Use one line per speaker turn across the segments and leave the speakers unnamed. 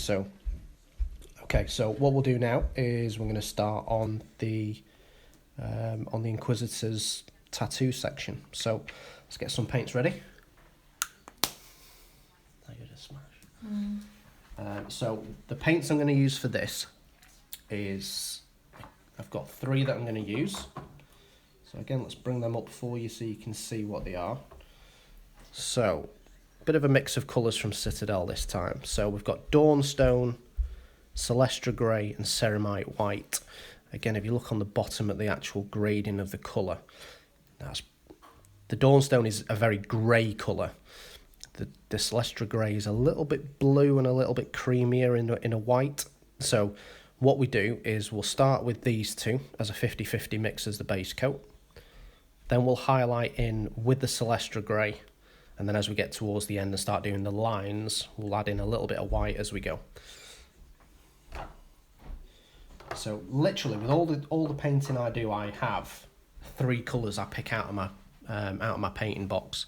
So, okay, so what we'll do now is we're going to start on the Inquisitors tattoo section. So let's get some paints ready. So the paints I'm going to use for this is, I've got 3 that I'm going to use. So again, let's bring them up for you so you can see what they are. So, a bit of a mix of colours from Citadel this time. So we've got Dawnstone, Celestra Grey and Ceramite White. Again, if you look on the bottom at the actual grading of the colour, the Dawnstone is a very grey colour. The Celestra Grey is a little bit blue and a little bit creamier in a white. So what we do is we'll start with these 2 as a 50-50 mix as the base coat. Then we'll highlight in with the Celestra Grey. And then as we get towards the end and start doing the lines, we'll add in a little bit of white as we go. So literally with all the painting I do, I have 3 colours I pick out of my painting box.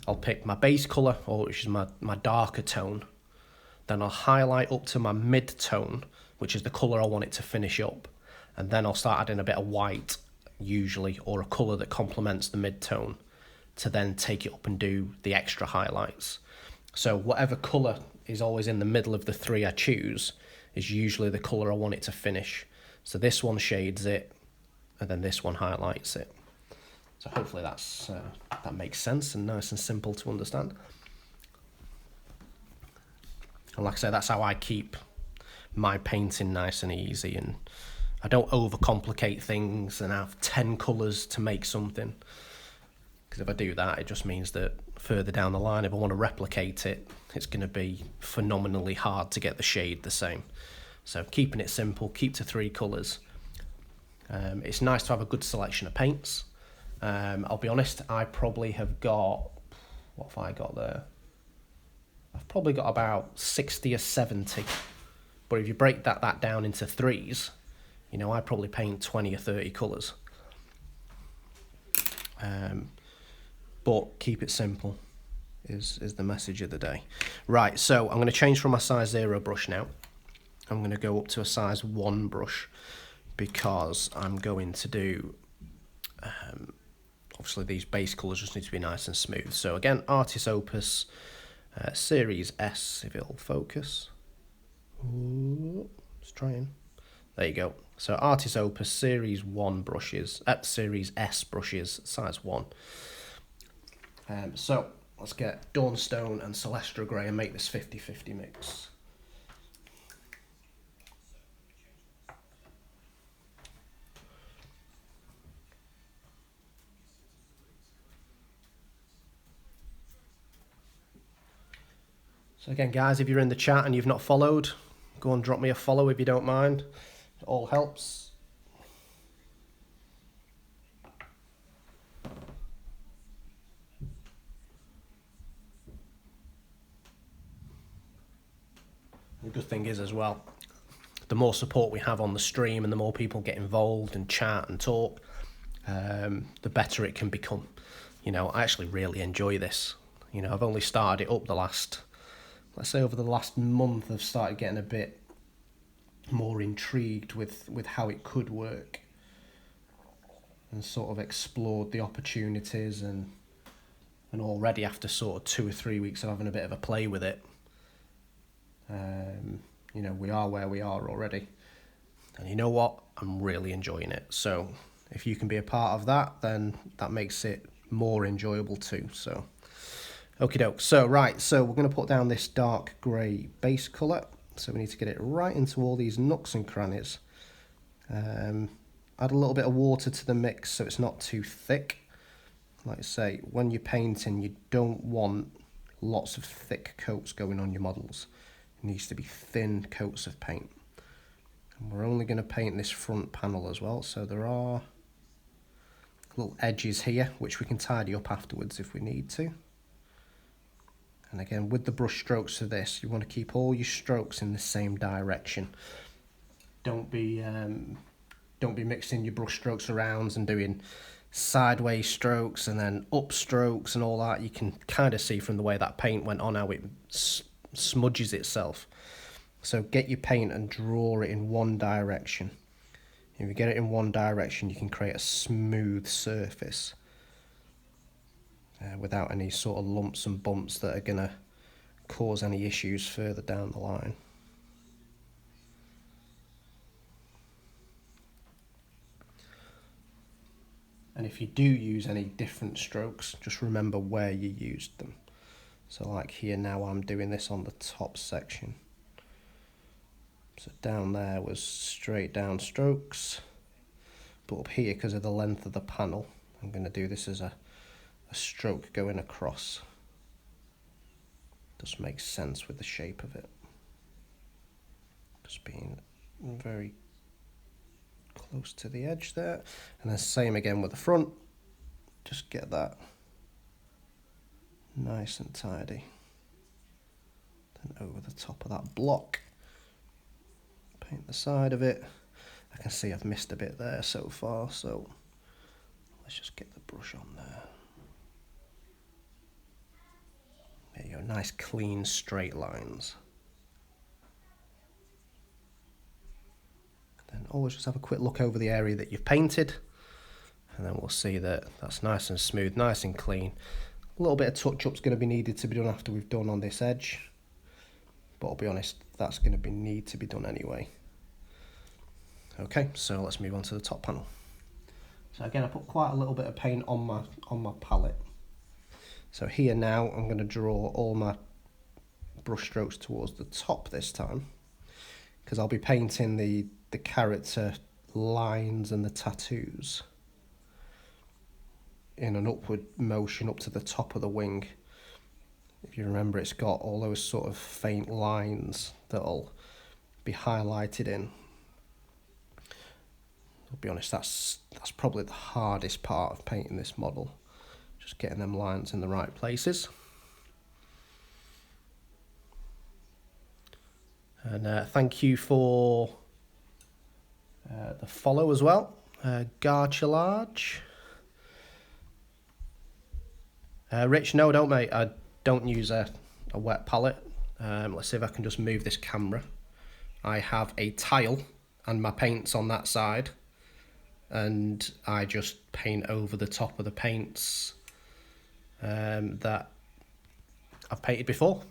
I'll pick my base colour, which is my darker tone. Then I'll highlight up to my mid-tone, which is the colour I want it to finish up. And then I'll start adding a bit of white, usually, or a colour that complements the mid-tone, to then take it up and do the extra highlights. So whatever colour is always in the middle of the 3 I choose is usually the colour I want it to finish. So this one shades it, and then this one highlights it. So hopefully that makes sense and nice and simple to understand. And like I say, that's how I keep my painting nice and easy, and I don't overcomplicate things and have 10 colours to make something. Because if I do that, it just means that further down the line, if I want to replicate it, it's going to be phenomenally hard to get the shade the same. So keeping it simple, keep to 3 colours. It's nice to have a good selection of paints. I'll be honest, I probably have got, what have I got there? I've probably got about 60 or 70. But if you break that down into 3s, I probably paint 20 or 30 colours. But keep it simple is the message of the day. Right, so I'm going to change from my size 0 brush now. I'm going to go up to a size 1 brush because I'm going to do, obviously these base colours just need to be nice and smooth. So again, Artis Opus Series S, if it'll focus. Ooh, it's trying. There you go. So Artis Opus Series 1 brushes, Series S brushes, size 1. So let's get Dawnstone and Celestra Grey and make this 50-50 mix. So again, guys, if you're in the chat and you've not followed, go and drop me a follow if you don't mind. It all helps. The good thing is as well, the more support we have on the stream and the more people get involved and chat and talk, the better it can become. I actually really enjoy this. I've only started it up let's say over the last month, I've started getting a bit more intrigued with how it could work and sort of explored the opportunities, and already after sort of 2 or 3 weeks of having a bit of a play with it, we are where we are already. And you know what? I'm really enjoying it. So if you can be a part of that, then that makes it more enjoyable too. So okie doke. So we're going to put down this dark grey base colour. So we need to get it right into all these nooks and crannies. Add a little bit of water to the mix so it's not too thick. Like I say, when you're painting, you don't want lots of thick coats going on your models. It needs to be thin coats of paint. And we're only going to paint this front panel as well, so there are little edges here which we can tidy up afterwards if we need to. And again, with the brush strokes for this, you want to keep all your strokes in the same direction. Don't be mixing your brush strokes around and doing sideways strokes and then up strokes and all that. You can kind of see from the way that paint went on how it smudges itself. So get your paint and draw it in one direction. If you get it in one direction, you can create a smooth surface without any sort of lumps and bumps that are going to cause any issues further down the line. And if you do use any different strokes, just remember where you used them. So like here now, I'm doing this on the top section. So down there was straight down strokes, but up here, because of the length of the panel, I'm going to do this as a stroke going across. Just makes sense with the shape of it. Just being very close to the edge there. And then same again with the front. Just get that nice and tidy. Then over the top of that block. Paint the side of it. I can see I've missed a bit there so far, so let's just get the brush on there. There you go, nice clean straight lines. Then always just have a quick look over the area that you've painted, and then we'll see that that's nice and smooth, nice and clean. A little bit of touch-up's going to be needed to be done after we've done on this edge, but I'll be honest, that's going to need to be done anyway. Okay, so let's move on to the top panel. So again, I put quite a little bit of paint on my palette. So here now, I'm going to draw all my brush strokes towards the top this time, because I'll be painting the character lines and the tattoos in an upward motion up to the top of the wing. If you remember, it's got all those sort of faint lines that'll be highlighted in. I'll be honest, that's probably the hardest part of painting this model, just getting them lines in the right places. And thank you for the follow as well, Garchalage. Rich, no, don't mate, I don't use a wet palette. Let's see if I can just move this camera. I have a tile and my paint's on that side, and I just paint over the top of the paints that I've painted before.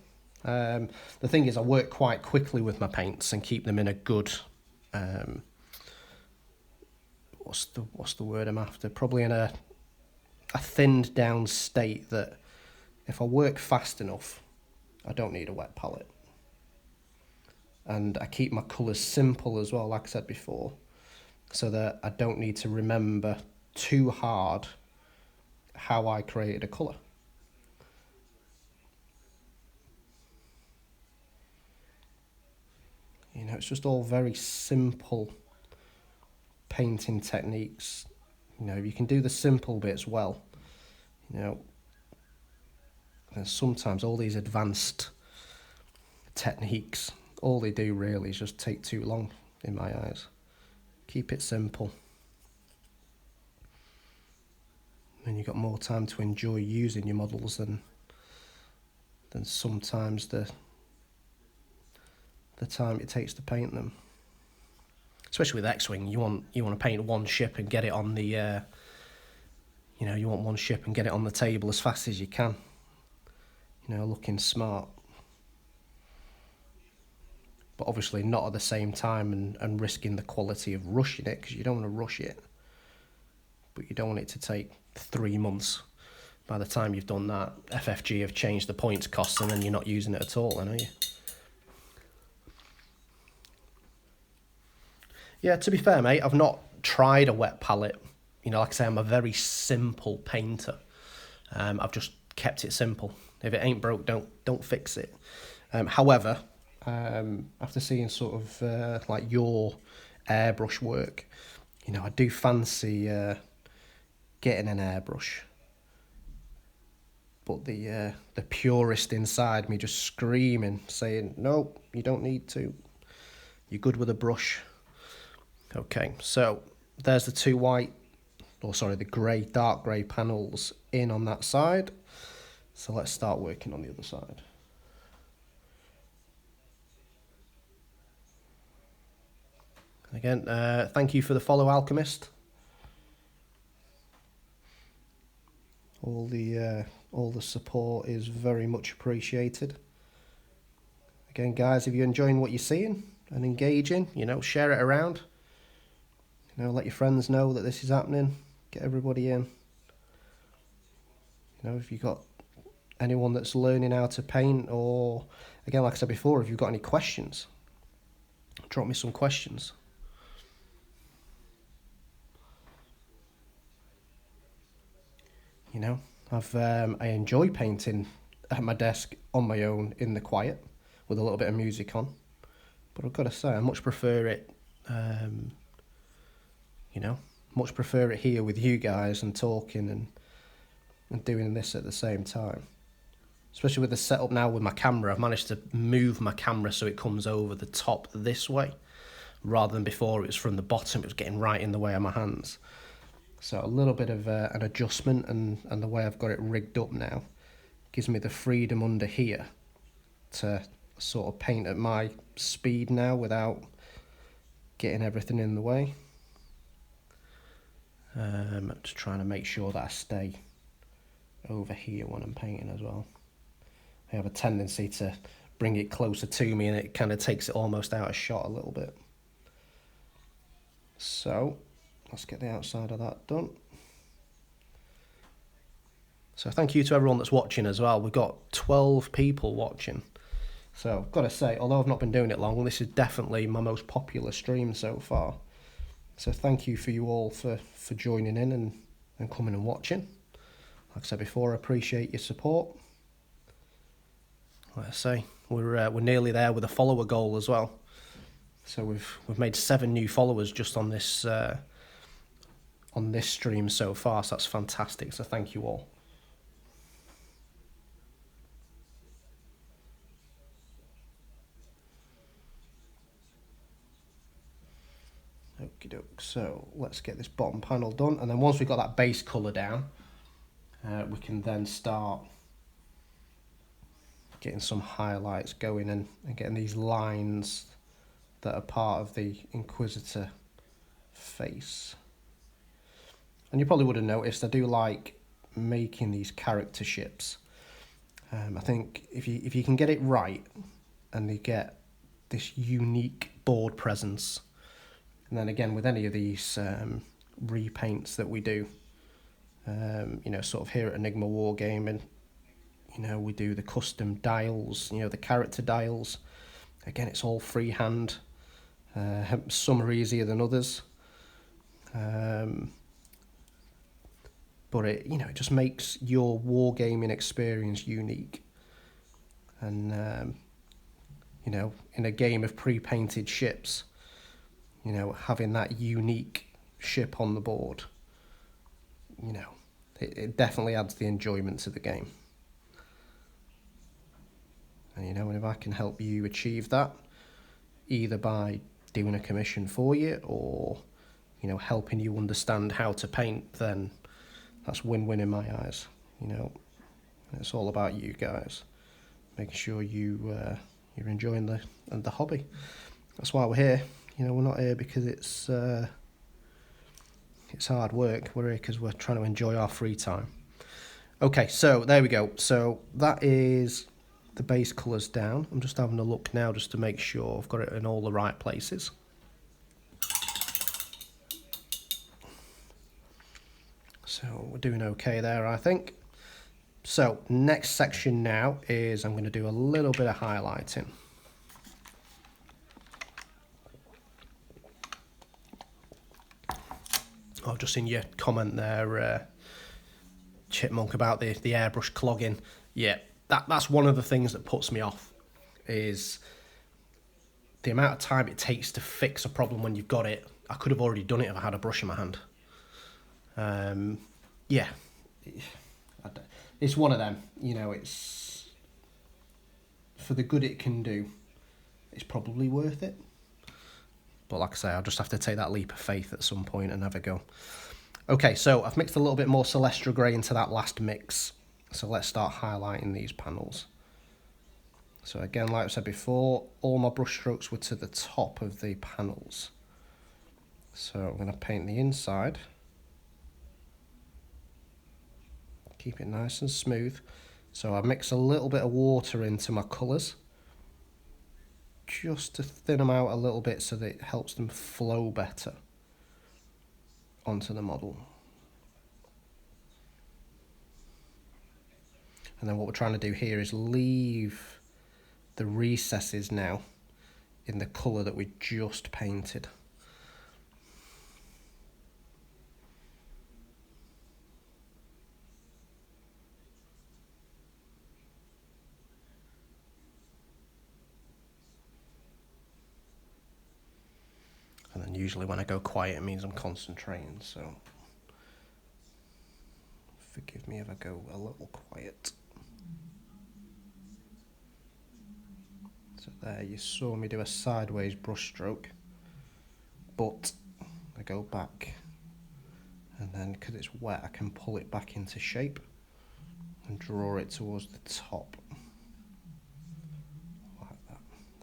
The thing is, I work quite quickly with my paints and keep them in a good what's the word I'm after? Probably in a thinned down state that if I work fast enough, I don't need a wet palette. And I keep my colours simple as well, like I said before, so that I don't need to remember too hard how I created a colour. You know, it's just all very simple painting techniques. You know, you can do the simple bits well, you know, and sometimes all these advanced techniques, all they do really is just take too long in my eyes. Keep it simple. And you've got more time to enjoy using your models than sometimes the time it takes to paint them. Especially with X-Wing, you want to paint one ship and get it on the you want one ship and get it on the table as fast as you can. You know, looking smart. But obviously not at the same time and risking the quality of rushing it, because you don't want to rush it. But you don't want it to take 3 months. By the time you've done that, FFG have changed the points cost and then you're not using it at all, then, are you? Yeah, to be fair, mate, I've not tried a wet palette. You know, like I say, I'm a very simple painter. I've just kept it simple. If it ain't broke, don't fix it. However, after seeing sort of like your airbrush work, you know, I do fancy getting an airbrush. But the purist inside me just screaming, saying, nope, you don't need to. You're good with a brush. Okay, so there's the two the grey, dark grey panels in on that side. So let's start working on the other side. Again, thank you for the follow, Alchemist. All the support is very much appreciated. Again, guys, if you're enjoying what you're seeing and engaging, share it around. Let your friends know that this is happening. Get everybody in. If you've got anyone that's learning how to paint, or, again, like I said before, if you've got any questions, drop me some questions. I enjoy painting at my desk on my own in the quiet with a little bit of music on. But I've got to say, I much prefer it, much prefer it here with you guys and talking and doing this at the same time. Especially with the setup now with my camera, I've managed to move my camera so it comes over the top this way, rather than before it was from the bottom, it was getting right in the way of my hands. So a little bit of an adjustment, and the way I've got it rigged up now gives me the freedom under here to sort of paint at my speed now without getting everything in the way. Just trying to make sure that I stay over here when I'm painting as well. I have a tendency to bring it closer to me, and it kind of takes it almost out of shot a little bit. So let's get the outside of that done. So thank you to everyone that's watching as well. We've got 12 people watching. So I've got to say, although I've not been doing it long, this is definitely my most popular stream so far. So thank you for you all for joining in and coming and watching. Like I said before, I appreciate your support. Like I say, we're nearly there with a follower goal as well. So we've made 7 new followers just on this stream so far. So that's fantastic. So thank you all. Okie doke. So let's get this bottom panel done, and then once we've got that base colour down, we can then start getting some highlights going and getting these lines that are part of the Inquisitor face. And you probably would have noticed I do like making these character ships. I think if you can get it right and you get this unique board presence, and then again with any of these repaints that we do, sort of here at Enigma Wargaming, we do the custom dials, the character dials. Again, it's all freehand. Some are easier than others. But it just makes your wargaming experience unique. And, in a game of pre-painted ships, having that unique ship on the board, it definitely adds the enjoyment to the game. And, and if I can help you achieve that, either by doing a commission for you or, helping you understand how to paint, then that's win-win in my eyes. It's all about you guys, making sure you're enjoying the hobby. That's why we're here. We're not here because it's hard work. We're here because we're trying to enjoy our free time. Okay, so there we go. So that is the base colours down. I'm just having a look now just to make sure I've got it in all the right places. So we're doing okay there, I think. So next section now is I'm going to do a little bit of highlighting. Oh, just in your comment there, Chipmunk, about the airbrush clogging. Yeah, that's one of the things that puts me off, is the amount of time it takes to fix a problem when you've got it. I could have already done it if I had a brush in my hand. Yeah, it's one of them. It's for the good it can do, it's probably worth it. But like I say, I'll just have to take that leap of faith at some point and have a go. Okay, so I've mixed a little bit more Celestra Grey into that last mix. So let's start highlighting these panels. So again, like I said before, all my brush strokes were to the top of the panels. So I'm going to paint the inside. Keep it nice and smooth. So I mix a little bit of water into my colours, just to thin them out a little bit so that it helps them flow better onto the model. And then what we're trying to do here is leave the recesses now in the colour that we just painted. And then usually when I go quiet, it means I'm concentrating, so forgive me if I go a little quiet. So there, you saw me do a sideways brush stroke, but I go back, and then because it's wet, I can pull it back into shape and draw it towards the top, like that.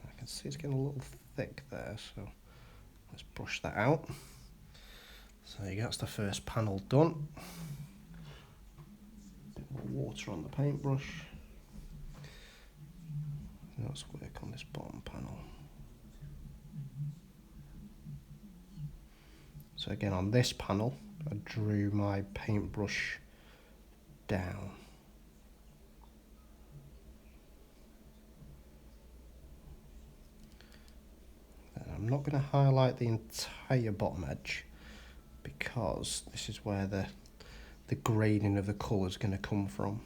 I can see it's getting a little thick there, so let's brush that out. So there you go, that's the first panel done. A bit more water on the paintbrush. Let's work on this bottom panel. So again, on this panel, I drew my paintbrush down. And I'm not going to highlight the entire bottom edge, because this is where the grading of the colour is going to come from.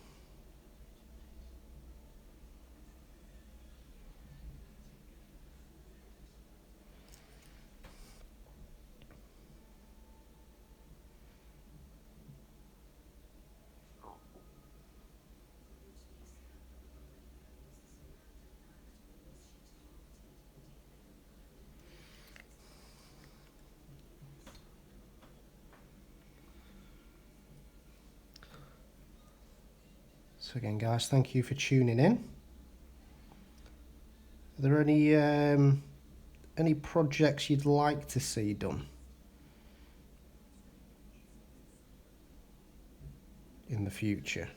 So again, guys, thank you for tuning in. Are there any projects you'd like to see done in the future?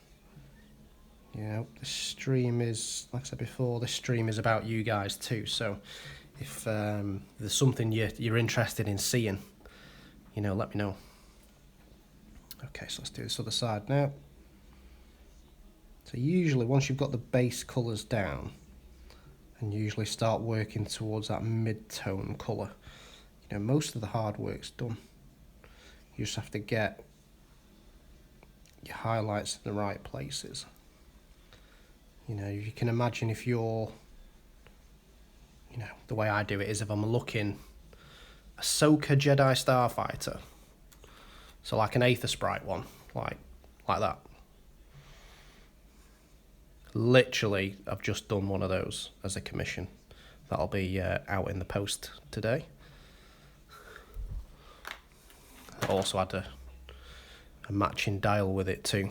You know, the stream is, like I said before, this stream is about you guys too. So if there's something you're interested in seeing, you know, let me know. Okay, so let's do this other side now. So usually once you've got the base colours down, and usually start working towards that mid-tone colour, you know, most of the hard work's done. You just have to get your highlights in the right places. You know, you can imagine if you're, you know, the way I do it is if I'm looking Ahsoka Jedi Starfighter, so like an Aether Sprite one, like that. Literally, I've just done one of those as a commission. That'll be out in the post today. I also had a matching dial with it too.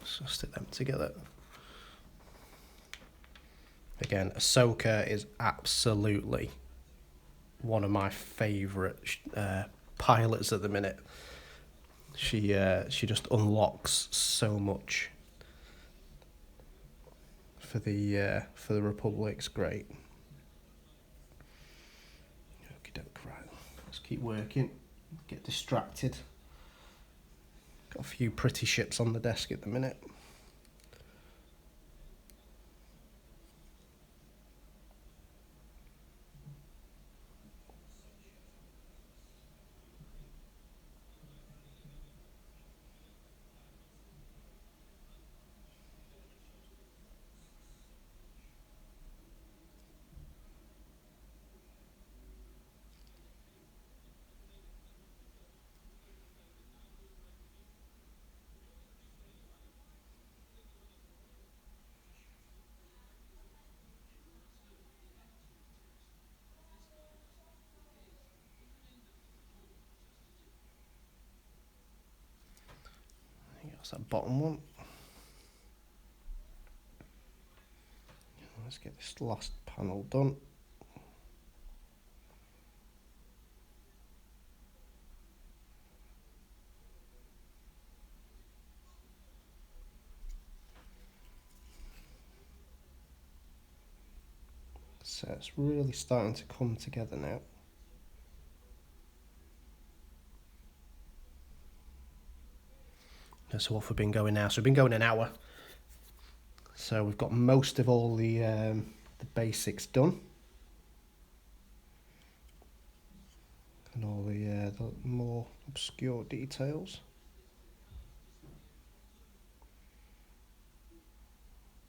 So stick them together. Again, Ahsoka is absolutely one of my favourite pilots at the minute. She just unlocks so much for the Republic. It's great. Okie doke, right. Let's keep working. Get distracted. Got a few pretty ships on the desk at the minute. That's that bottom one. Let's get this last panel done. So it's really starting to come together now. So off we've been going now. So we've been going an hour. So we've got most of all the basics done. And all the more obscure details.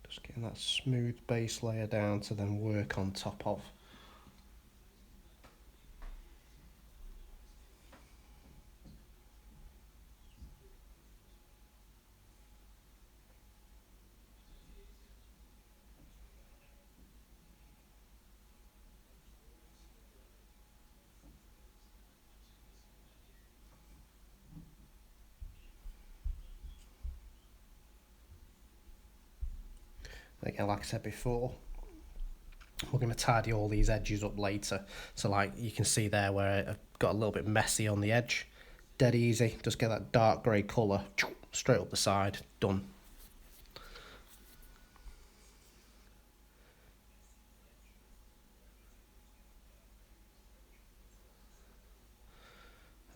Just getting that smooth base layer down to then work on top of. Again, like I said before, we're going to tidy all these edges up later. So like you can see there where I've got a little bit messy on the edge. Dead easy, just get that dark grey colour straight up the side, done.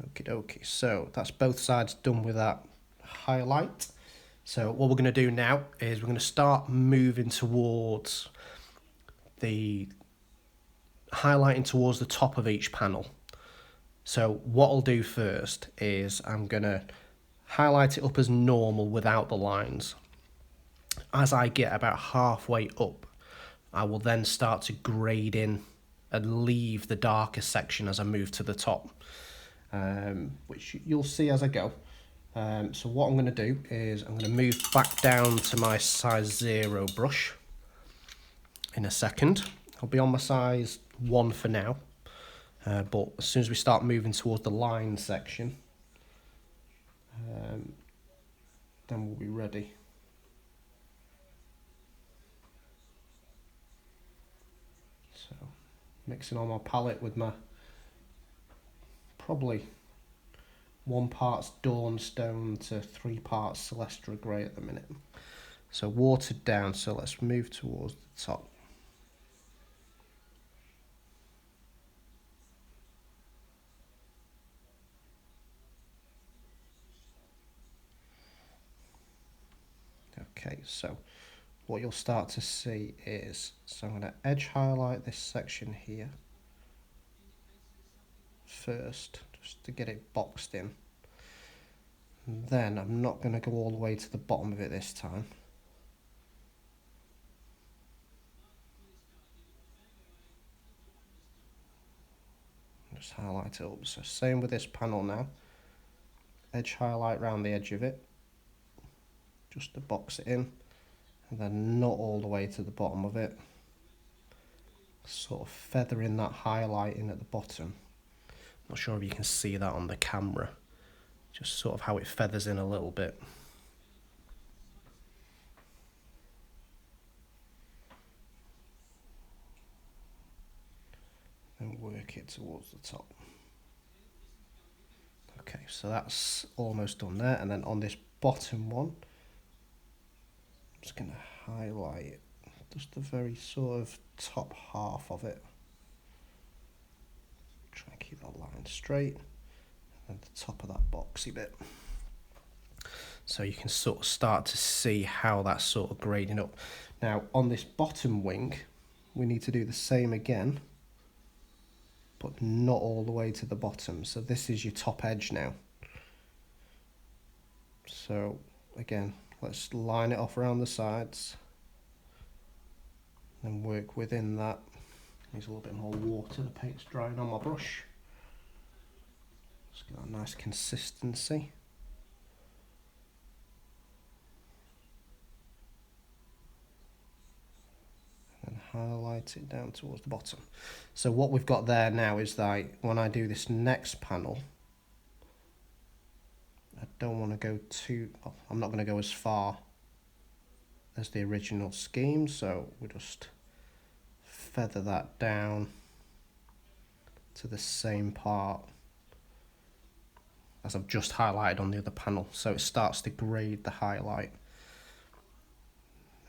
Okie dokie, so that's both sides done with that highlight. So what we're going to do now is we're going to start moving towards the highlighting towards the top of each panel. So what I'll do first is I'm going to highlight it up as normal without the lines. As I get about halfway up, I will then start to grade in and leave the darker section as I move to the top, which you'll see as I go. So what I'm going to do is I'm going to move back down to my size 0 brush in a second. I'll be on my size 1 for now, but as soon as we start moving towards the line section, then we'll be ready. So mixing on my palette with my probably 1 parts Dawnstone to 3 parts Celestra Grey at the minute. So watered down, so let's move towards the top. Okay, so what you'll start to see is, so I'm going to edge highlight this section here first, just to get it boxed in. And then I'm not going to go all the way to the bottom of it this time. Just highlight it up. So same with this panel now. Edge highlight around the edge of it, just to box it in, and then not all the way to the bottom of it. Sort of feathering that highlight in at the bottom. Not sure if you can see that on the camera. Just sort of how it feathers in a little bit. And work it towards the top. Okay, so that's almost done there. And then on this bottom one, I'm just going to highlight just the very sort of top half of it. Try and keep that line straight. And the top of that boxy bit. So you can sort of start to see how that's sort of grading up. Now on this bottom wing, we need to do the same again, but not all the way to the bottom. So this is your top edge now. So again, let's line it off around the sides and work within that. Needs a little bit more water, the paint's drying on my brush. Just get that nice consistency. And highlight it down towards the bottom. So what we've got there now is that when I do this next panel, I don't want to go I'm not going to go as far as the original scheme, so we just feather that down to the same part as I've just highlighted on the other panel, so it starts to grade the highlight.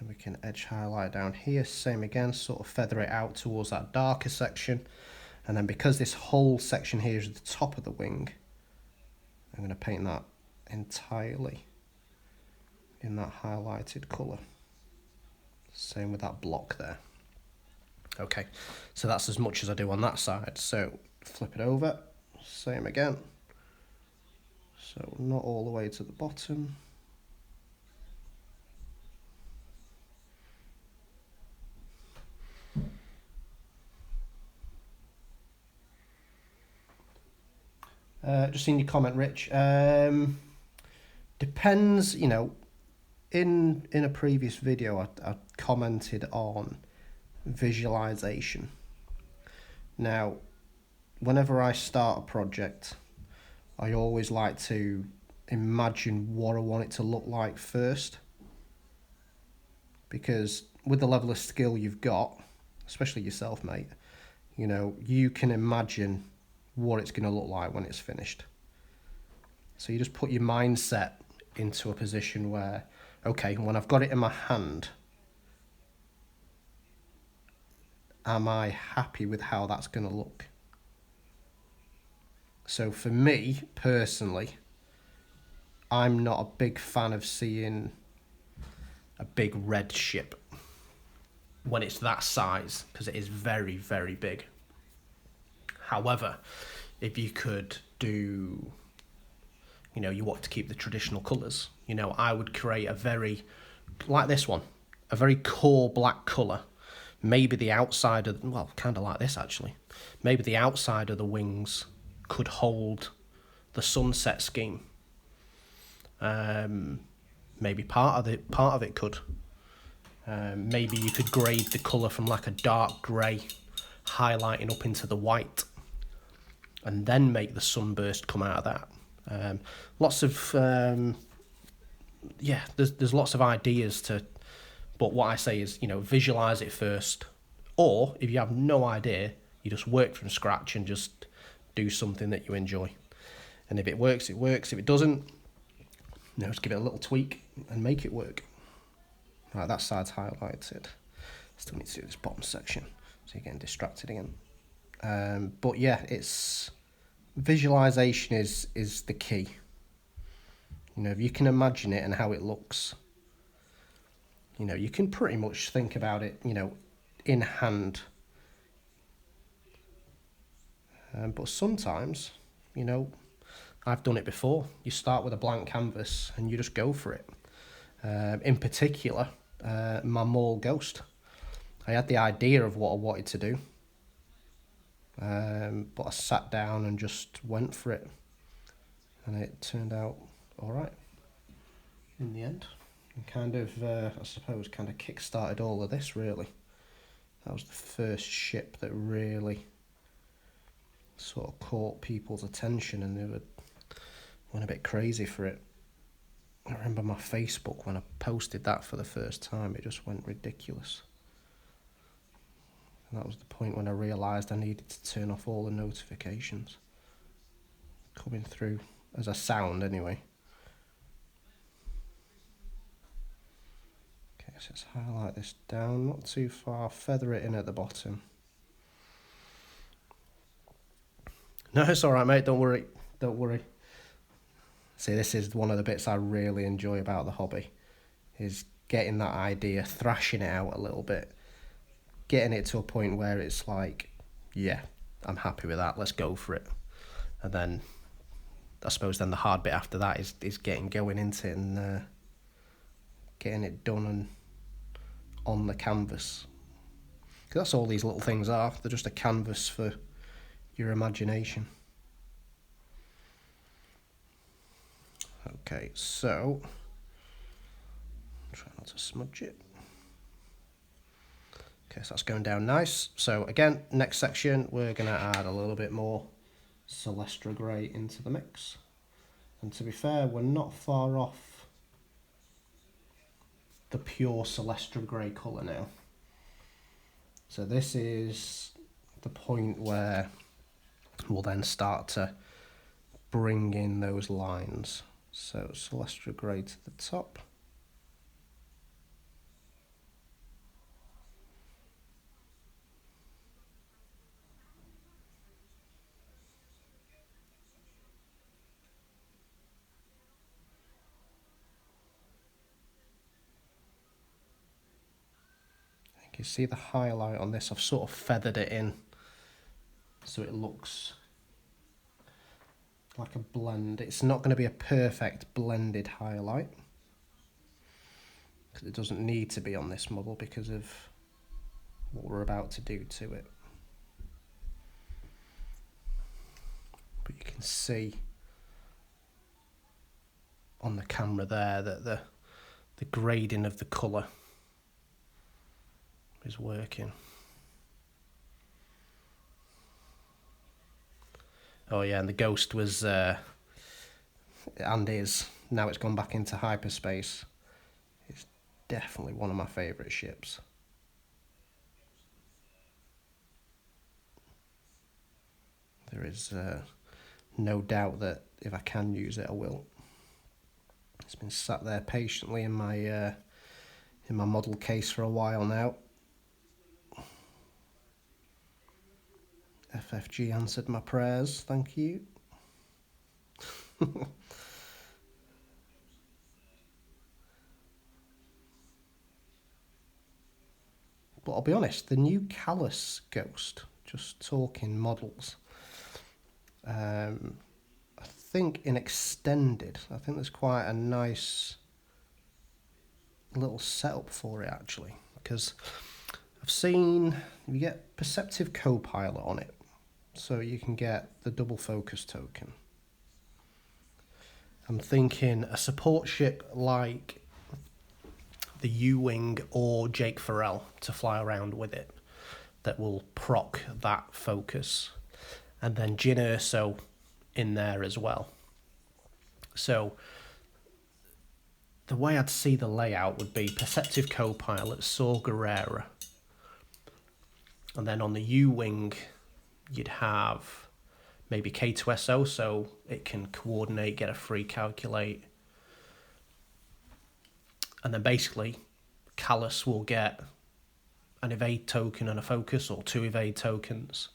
And we can edge highlight down here, same again, sort of feather it out towards that darker section. And then because this whole section here is the top of the wing, I'm going to paint that entirely in that highlighted colour. Same with that block there. Okay, so that's as much as I do on that side. So flip it over, same again. So not all the way to the bottom. Just seen your comment, Rich. Depends, you know, in a previous video I commented on visualization. Now, whenever I start a project, I always like to imagine what I want it to look like first. Because with the level of skill you've got, especially yourself, mate, you know, you can imagine what it's going to look like when it's finished. So you just put your mindset into a position where, okay, when I've got it in my hand, am I happy with how that's going to look? So for me, personally, I'm not a big fan of seeing a big red ship when it's that size, because it is very, very big. However, if you could do, you know, you want to keep the traditional colours, you know, I would create a very, like this one, a very core black colour. Maybe the outside of, well, kind of like this actually. Maybe the outside of the wings could hold the sunset scheme. Maybe part of it could. Maybe you could grade the colour from like a dark grey, highlighting up into the white, and then make the sunburst come out of that. Lots of there's lots of ideas to, but what I say is, you know, visualize it first, or if you have no idea, you just work from scratch and just do something that you enjoy. And if it works, it works. If it doesn't, you know, just give it a little tweak and make it work. Right, that side's highlighted. Still need to do this bottom section, so you're getting distracted again. But yeah, it's visualization is the key. You know, if you can imagine it and how it looks, you know, you can pretty much think about it, you know, in hand. But sometimes, you know, I've done it before. You start with a blank canvas and you just go for it. In particular, my mall ghost. I had the idea of what I wanted to do. But I sat down and just went for it, and it turned out all right in the end. And kind of, I suppose, kind of kick-started all of this, really. That was the first ship that really sort of caught people's attention, and they went a bit crazy for it. I remember my Facebook, when I posted that for the first time, it just went ridiculous. And that was the point when I realised I needed to turn off all the notifications coming through as a sound anyway. Okay, so let's highlight this down, not too far, feather it in at the bottom. No, it's alright, mate, don't worry. See, this is one of the bits I really enjoy about the hobby, is getting that idea, thrashing it out a little bit, getting it to a point where it's like, yeah, I'm happy with that, let's go for it. And then, I suppose then the hard bit after that is getting going into it and getting it done and on the canvas. Because that's all these little things are, they're just a canvas for your imagination. Okay, so, try not to smudge it. Okay, so that's going down nice. So again, next section, we're going to add a little bit more Celestra Grey into the mix. And to be fair, we're not far off the pure Celestra Grey colour now. So this is the point where we'll then start to bring in those lines. So Celestra Grey to the top. you see the highlight on this? I've sort of feathered it in so it looks like a blend. It's not going to be a perfect blended highlight, because it doesn't need to be on this model because of what we're about to do to it. But you can see on the camera there that the grading of the colour is working. Oh yeah, and the Ghost was, and is, now it's gone back into hyperspace. It's definitely one of my favourite ships. There is no doubt that if I can use it, I will. It's been sat there patiently in my model case for a while now. FFG answered my prayers, thank you. But I'll be honest, the new Callus Ghost, just talking models, I think in extended, I think there's quite a nice little setup for it actually, because I've seen you get Perceptive Copilot on it, so you can get the double focus token. I'm thinking a support ship like the U-Wing or Jake Farrell to fly around with it that will proc that focus, and then Jyn Erso in there as well. So the way I'd see the layout would be Perceptive Copilot, Saw Gerrera, and then on the U-Wing you'd have maybe K2SO, so it can coordinate, get a free calculate, and then basically Callus will get an evade token and a focus, or 2 evade tokens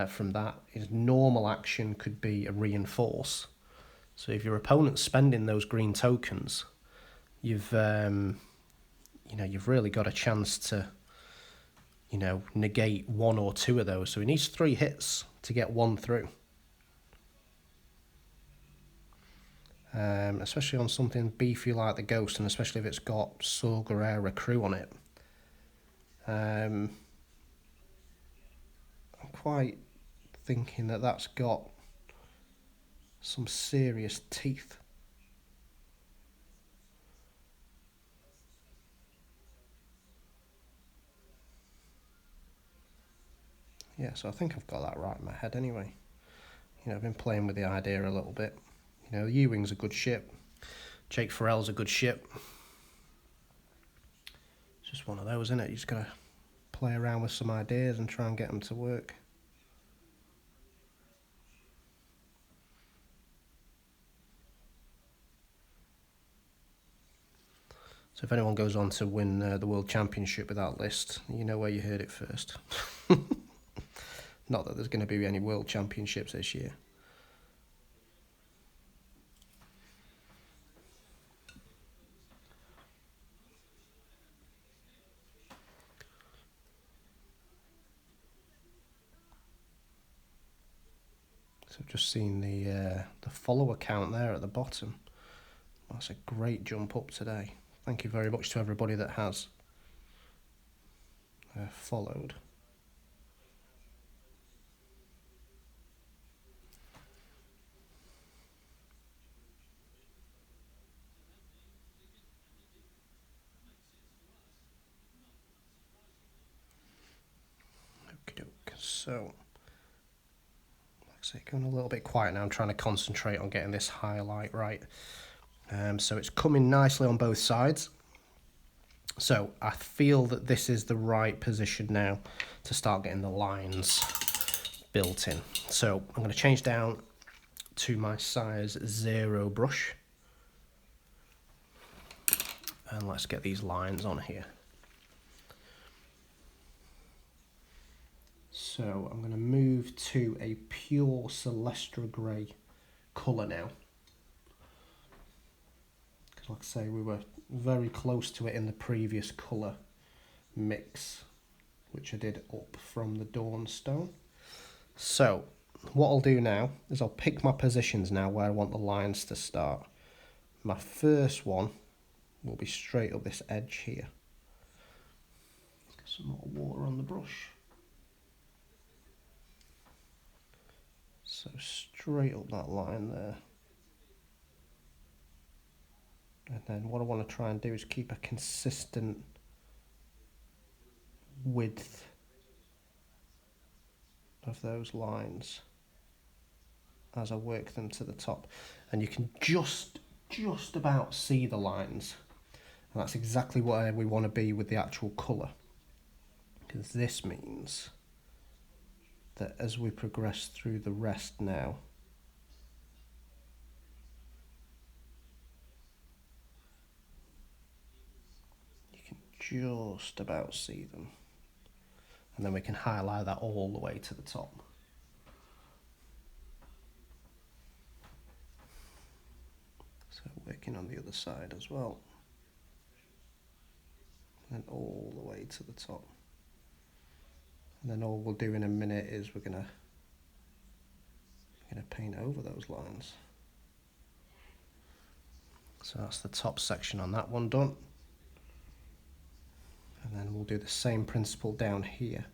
from that. His normal action could be a reinforce. So if your opponent's spending those green tokens, you've really got a chance to negate 1 or 2 of those. So he needs 3 hits to get 1 through. Especially on something beefy like the Ghost, and especially if it's got Saw Gerrera crew on it. I'm quite thinking that that's got some serious teeth. Yeah, so I think I've got that right in my head anyway. I've been playing with the idea a little bit. The U-Wing's a good ship. Jake Farrell's a good ship. It's just one of those, isn't it? You just got to play around with some ideas and try and get them to work. So if anyone goes on to win the World Championship with that list, you know where you heard it first. Not that there's going to be any World Championships this year. So I've just seen the follower count there at the bottom. That's a great jump up today. Thank you very much to everybody that has followed. Okie doke. So, like I say, going a little bit quiet now. I'm trying to concentrate on getting this highlight right. So it's coming nicely on both sides. So I feel that this is the right position now to start getting the lines built in. So I'm going to change down to my size 0 brush. And let's get these lines on here. So I'm going to move to a pure Celestra grey colour now. Because like I say, we were very close to it in the previous colour mix, which I did up from the Dawnstone. So what I'll do now is I'll pick my positions now where I want the lines to start. My first one will be straight up this edge here. Get some more water on the brush. So straight up that line there. And then what I want to try and do is keep a consistent width of those lines as I work them to the top. And you can just about see the lines. And that's exactly where we want to be with the actual colour. Because this means that as we progress through the rest now, you can just about see them. And then we can highlight that all the way to the top. So working on the other side as well. And then all the way to the top. And then all we'll do in a minute is we're gonna paint over those lines. So that's the top section on that one done. And then we'll do the same principle down here,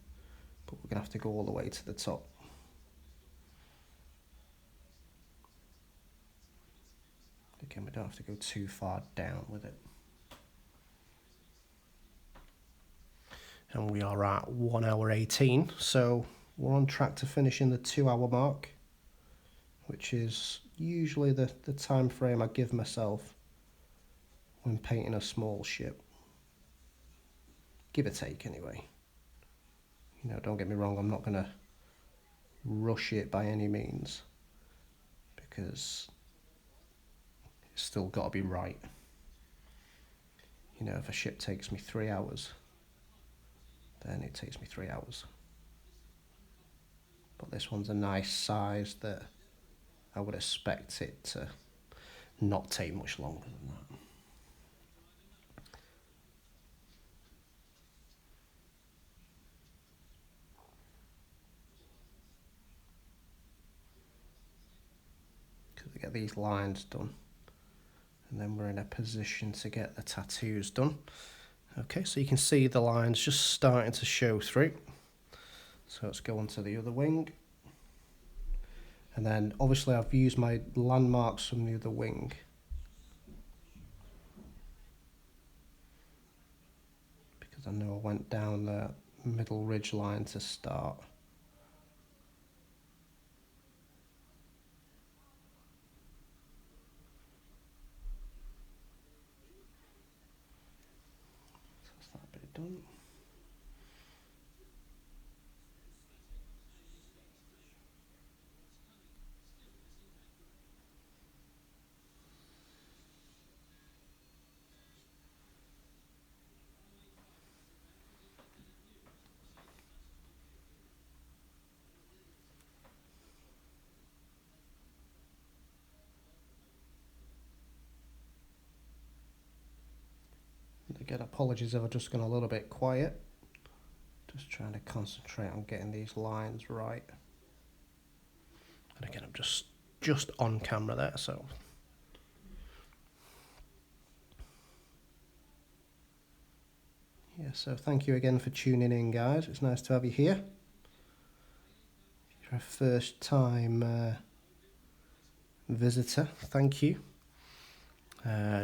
but we're gonna have to go all the way to the top. Again, we don't have to go too far down with it. And we are at 1 hour 18, so we're on track to finish in the 2 hour mark, which is usually the time frame I give myself when painting a small ship. Give or take anyway. You know, don't get me wrong, I'm not going to rush it by any means, because it's still got to be right. You know, if a ship takes me 3 hours, then it takes me 3 hours. But this one's a nice size that I would expect it to not take much longer than that. Because we get these lines done, and then we're in a position to get the tattoos done. Okay, so you can see the lines just starting to show through. So let's go on to the other wing. And then obviously I've used my landmarks from the other wing. Because I know I went down the middle ridge line to start. So that's that bit done. Again, apologies if I've just gone a little bit quiet. Just trying to concentrate on getting these lines right. And again, I'm just on camera there, so. Yeah, so thank you again for tuning in, guys. It's nice to have you here. If you're a first time visitor, thank you.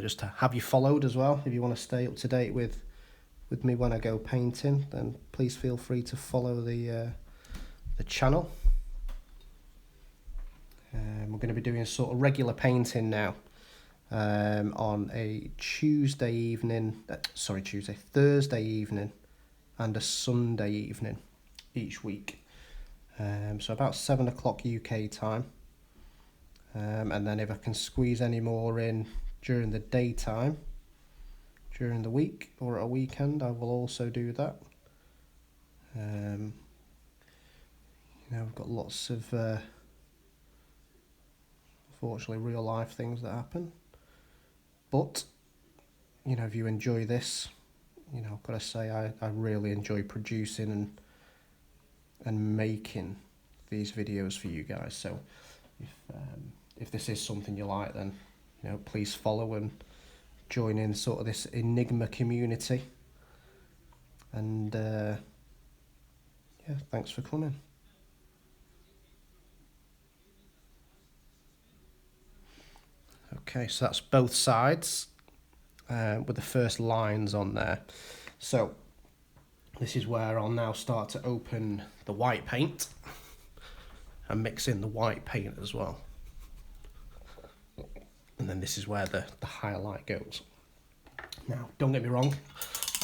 Just to have you followed as well. If you want to stay up to date with me when I go painting, then please feel free to follow the channel. We're going to be doing sort of regular painting now on a Thursday evening and a Sunday evening each week. So about 7 o'clock UK time. And then if I can squeeze any more in during the daytime, during the week or at a weekend, I will also do that. You know, I've got lots of unfortunately real life things that happen, but you know, if you enjoy this, you know, I've got to say I really enjoy producing and making these videos for you guys. So if this is something you like, then you know, please follow and join in sort of this Enigma community. And yeah, thanks for coming. Okay, so that's both sides with the first lines on there. So this is where I'll now start to open the white paint and mix in the white paint as well. And then this is where the highlight goes. Now, don't get me wrong,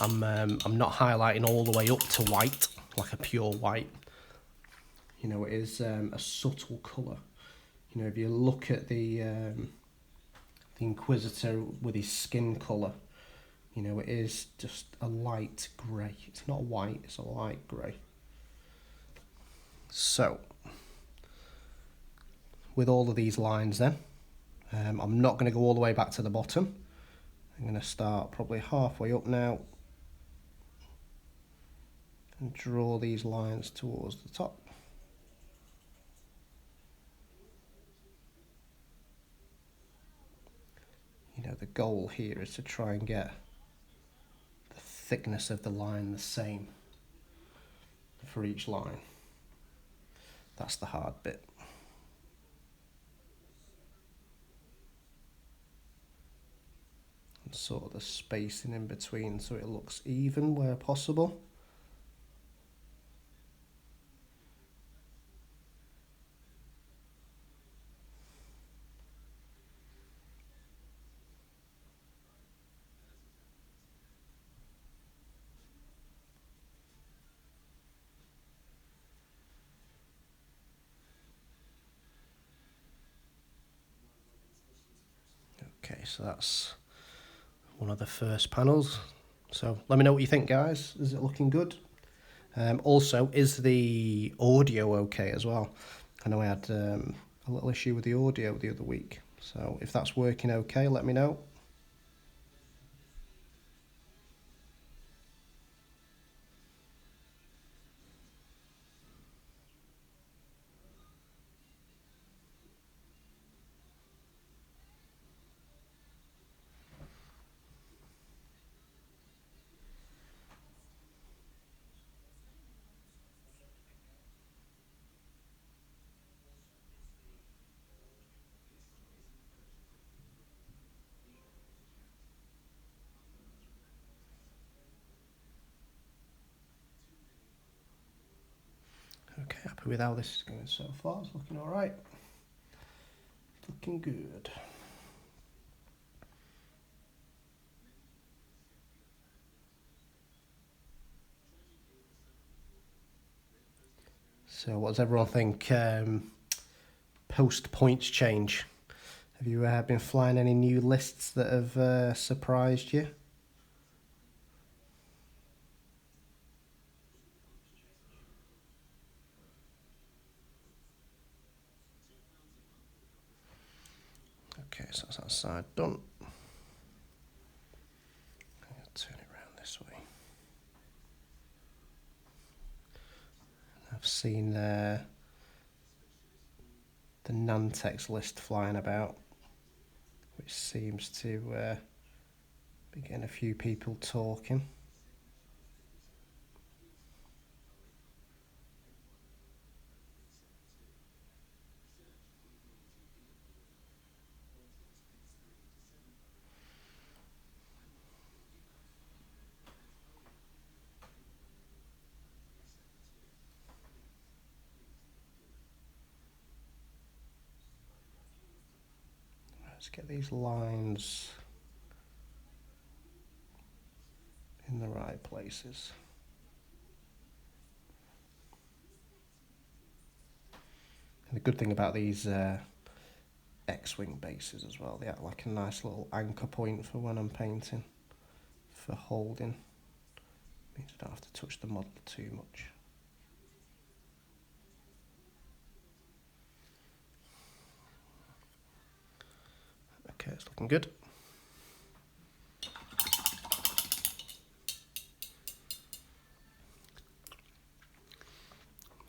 I'm not highlighting all the way up to white, like a pure white. You know, it is a subtle colour. You know, if you look at the Inquisitor with his skin colour, you know, it is just a light grey. It's not white, it's a light grey. So, with all of these lines then, I'm not going to go all the way back to the bottom. I'm going to start probably halfway up now and draw these lines towards the top. You know, the goal here is to try and get the thickness of the line the same for each line. That's the hard bit. And sort of the spacing in between so it looks even where possible. Okay, so that's one of the first panels. So let me know what you think, guys. Is it looking good? Also, is the audio okay as well? I know I had a little issue with the audio the other week. So if that's working okay, let me know. Okay, happy with how this is going so far. It's looking all right. Looking good. So what does everyone think post points change? Have you been flying any new lists that have surprised you? Okay, so that's that side done. I'll turn it around this way. I've seen the Nantex list flying about, which seems to be getting a few people talking. Let's get these lines in the right places. And the good thing about these X-wing bases as well, they act like a nice little anchor point for when I'm painting, for holding. Means I don't have to touch the model too much. Okay, it's looking good.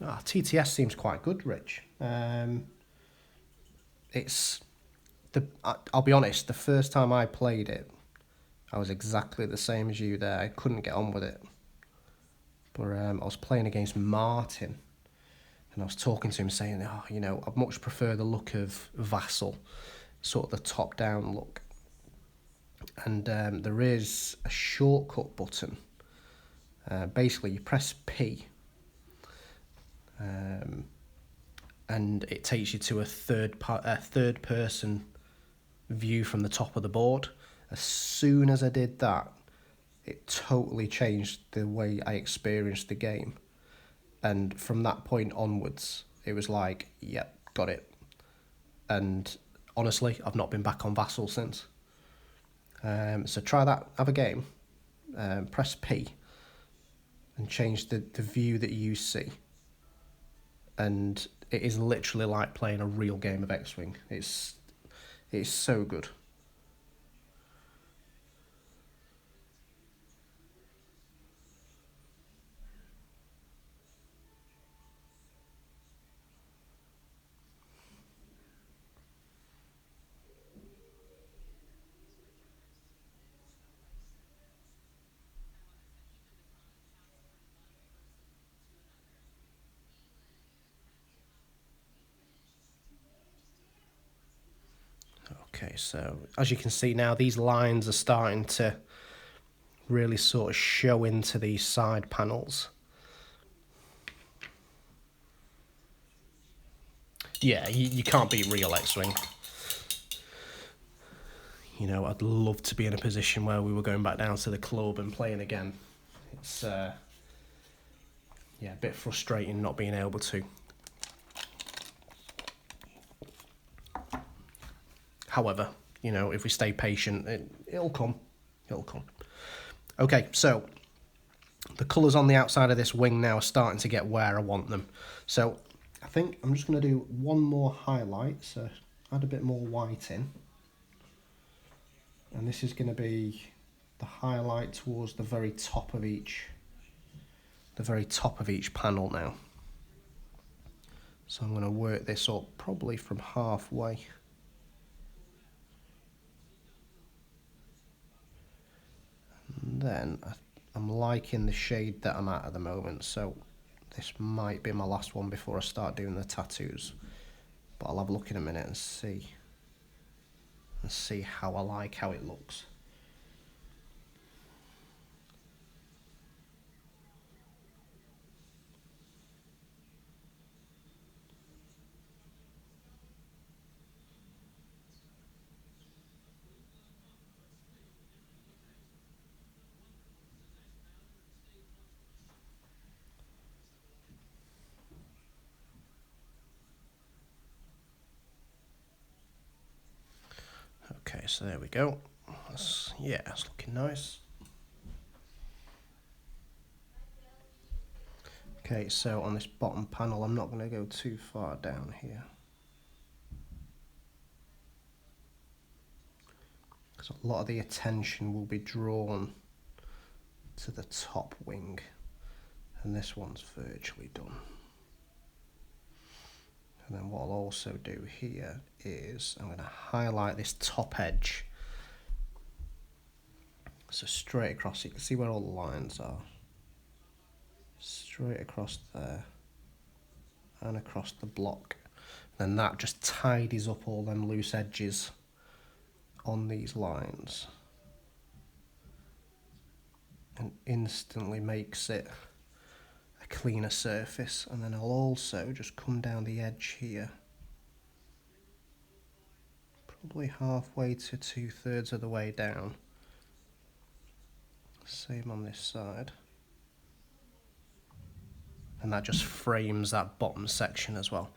TTS seems quite good, Rich. I'll be honest, the first time I played it, I was exactly the same as you there. I couldn't get on with it. But I was playing against Martin, and I was talking to him saying, I much prefer the look of Vassal, sort of the top-down look. And there is a shortcut button. Basically, you press P, and it takes you to a third person view from the top of the board. As soon as I did that, it totally changed the way I experienced the game. And from that point onwards, it was like, yep, got it. And honestly, I've not been back on Vassal since. So try that, have a game, press P, and change the view that you see. And it is literally like playing a real game of X-Wing. It's so good. Okay, so as you can see now, these lines are starting to really sort of show into these side panels. Yeah, you can't beat real X-Wing. I'd love to be in a position where we were going back down to the club and playing again. It's, a bit frustrating not being able to. However, if we stay patient, it'll come. It'll come. Okay, so the colours on the outside of this wing now are starting to get where I want them. So I think I'm just going to do one more highlight, so add a bit more white in. And this is going to be the highlight towards the very top of each panel now. So I'm going to work this up probably from halfway. And then I'm liking the shade that I'm at the moment, so this might be my last one before I start doing the tattoos. But I'll have a look in a minute and see how I like how it looks. Okay, so there we go. It's looking nice. Okay, so on this bottom panel, I'm not going to go too far down here, because a lot of the attention will be drawn to the top wing, and this one's virtually done. And then what I'll also do here is I'm going to highlight this top edge. So straight across, you can see where all the lines are. Straight across there and across the block. Then that just tidies up all them loose edges on these lines and instantly makes it a cleaner surface. And then I'll also just come down the edge here, probably halfway to 2/3 of the way down. Same on this side. And that just frames that bottom section as well.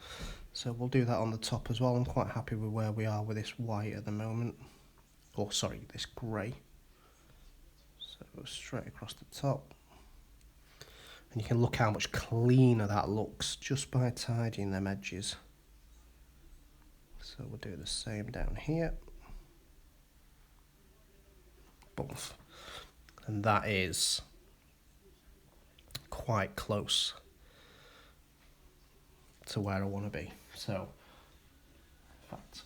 So we'll do that on the top as well. I'm quite happy with where we are with this white at the moment. Or sorry, this grey. So straight across the top. And you can look how much cleaner that looks just by tidying them edges. So we'll do the same down here. Boom. And that is quite close. to where I want to be. So, in fact,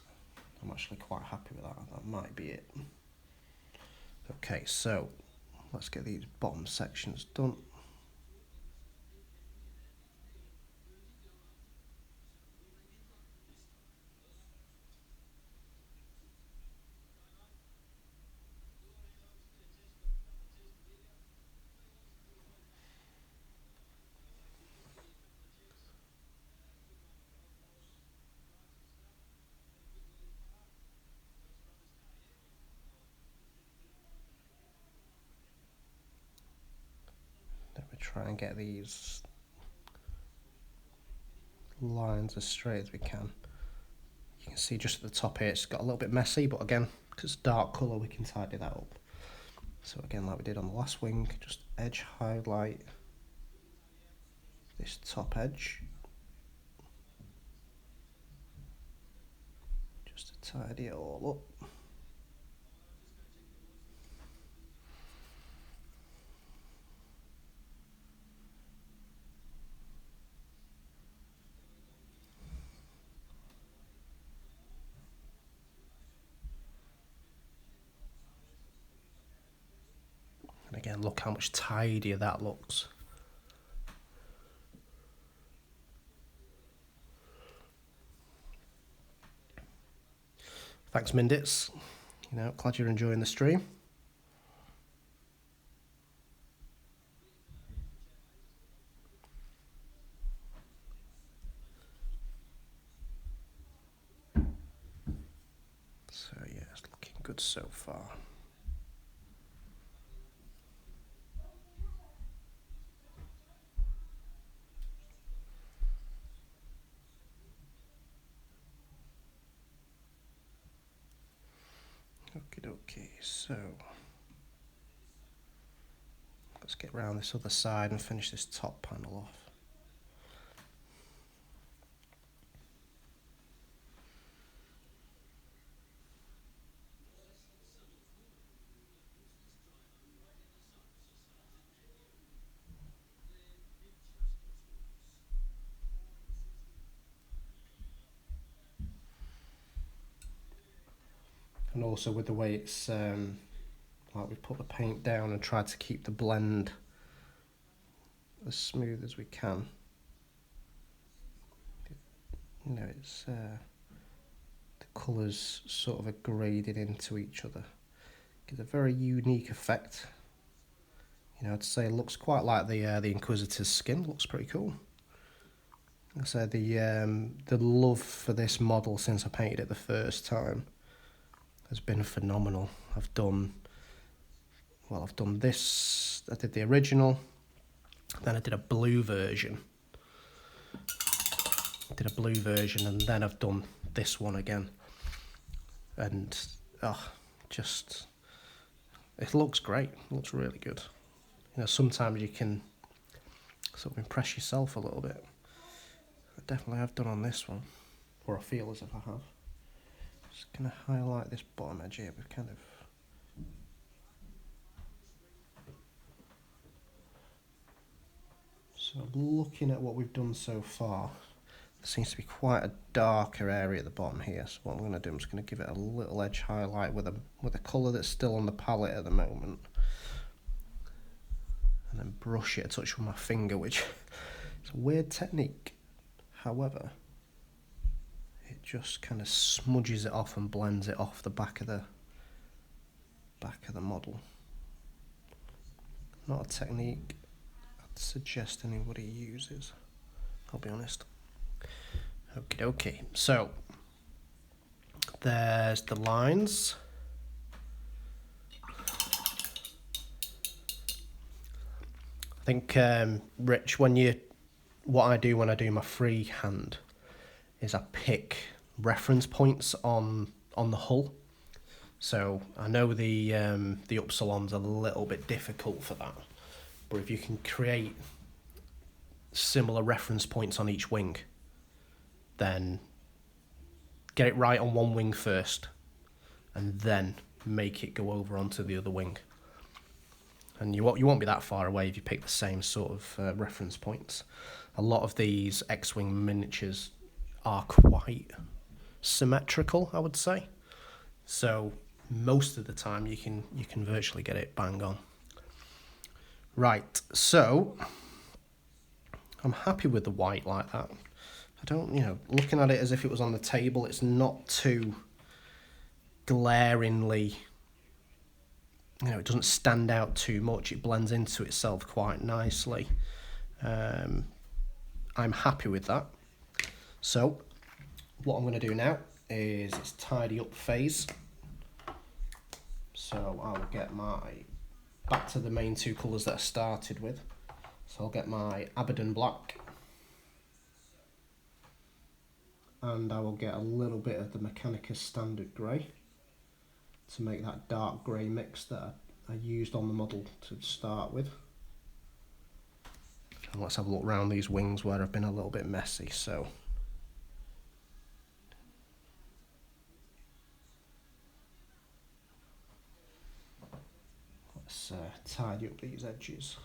I'm actually quite happy with that. That might be it. Okay, so let's get these bottom sections done. Let me try and get these lines as straight as we can. You can see just at the top here it's got a little bit messy, but again, because it's dark colour we can tidy that up. So again, like we did on the last wing, just edge highlight this top edge, just to tidy it all up. And again, look how much tidier that looks. Thanks, Mindits. Glad you're enjoying the stream. So yeah, it's looking good so far. Okay, so let's get around this other side and finish this top panel off. And also with the way it's like we've put the paint down and tried to keep the blend as smooth as we can. It's the colours sort of are graded into each other. Gives a very unique effect. I'd say it looks quite like the Inquisitor's skin. Looks pretty cool. Like I said, the love for this model since I painted it the first time has been phenomenal. I've done this, I did the original, then I did a blue version. And then I've done this one again. And it looks great. It looks really good. Sometimes you can sort of impress yourself a little bit. I definitely have done on this one, or I feel as if I have. Just going to highlight this bottom edge here with kind of... So looking at what we've done so far, there seems to be quite a darker area at the bottom here. So what I'm going to do, I'm just going to give it a little edge highlight with a colour that's still on the palette at the moment. And then brush it a touch with my finger, which is a weird technique. However, it just kind of smudges it off and blends it off the back of the model. Not a technique I'd suggest anybody uses, I'll be honest. Okay, so there's the lines. I think, Rich, what I do when I do my freehand is I pick reference points on the hull. So I know the Upsilon's a little bit difficult for that, but if you can create similar reference points on each wing, then get it right on one wing first, and then make it go over onto the other wing. And you won't be that far away if you pick the same sort of reference points. a lot of these X-Wing miniatures are quite symmetrical, I would say. So most of the time you can virtually get it bang on. Right, so I'm happy with the white like that. I don't, looking at it as if it was on the table, it's not too glaringly, it doesn't stand out too much. It blends into itself quite nicely. I'm happy with that. So what I'm going to do now is it's tidy up phase. So I'll get back to the main two colours that I started with. So I'll get my Abaddon black, and I will get a little bit of the Mechanicus standard grey to make that dark grey mix that I used on the model to start with. And let's have a look around these wings where I've been a little bit messy. So let's tidy up these edges.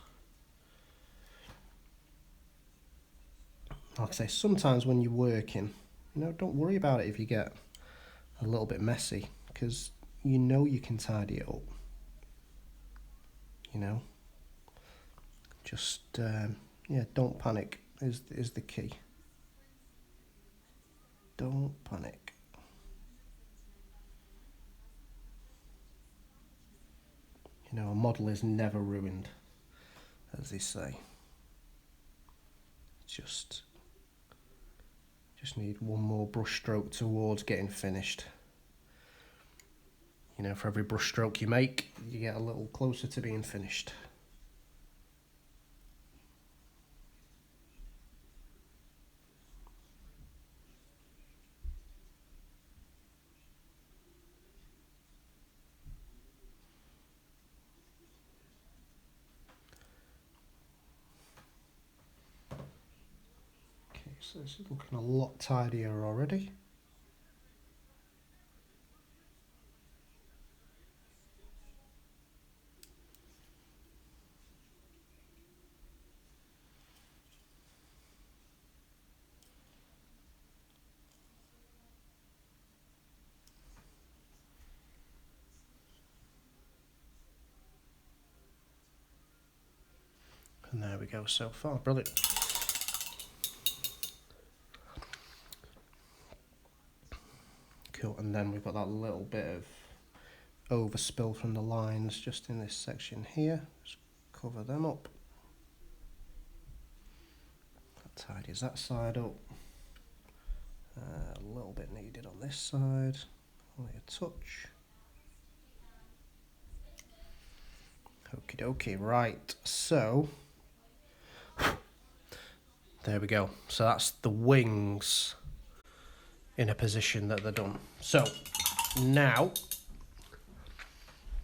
Like I say, sometimes when you're working, don't worry about it if you get a little bit messy, because you can tidy it up. Just don't panic is the key. Don't panic. A model is never ruined, as they say. Just need one more brush stroke towards getting finished. For every brush stroke you make, you get a little closer to being finished. So this is looking a lot tidier already. And there we go so far, brilliant. Cool, and then we've got that little bit of overspill from the lines just in this section here. Just cover them up. That tidies that side up. A little bit needed on this side, only a touch. Okie dokie, right, so there we go. So that's the wings in a position that they're done. So now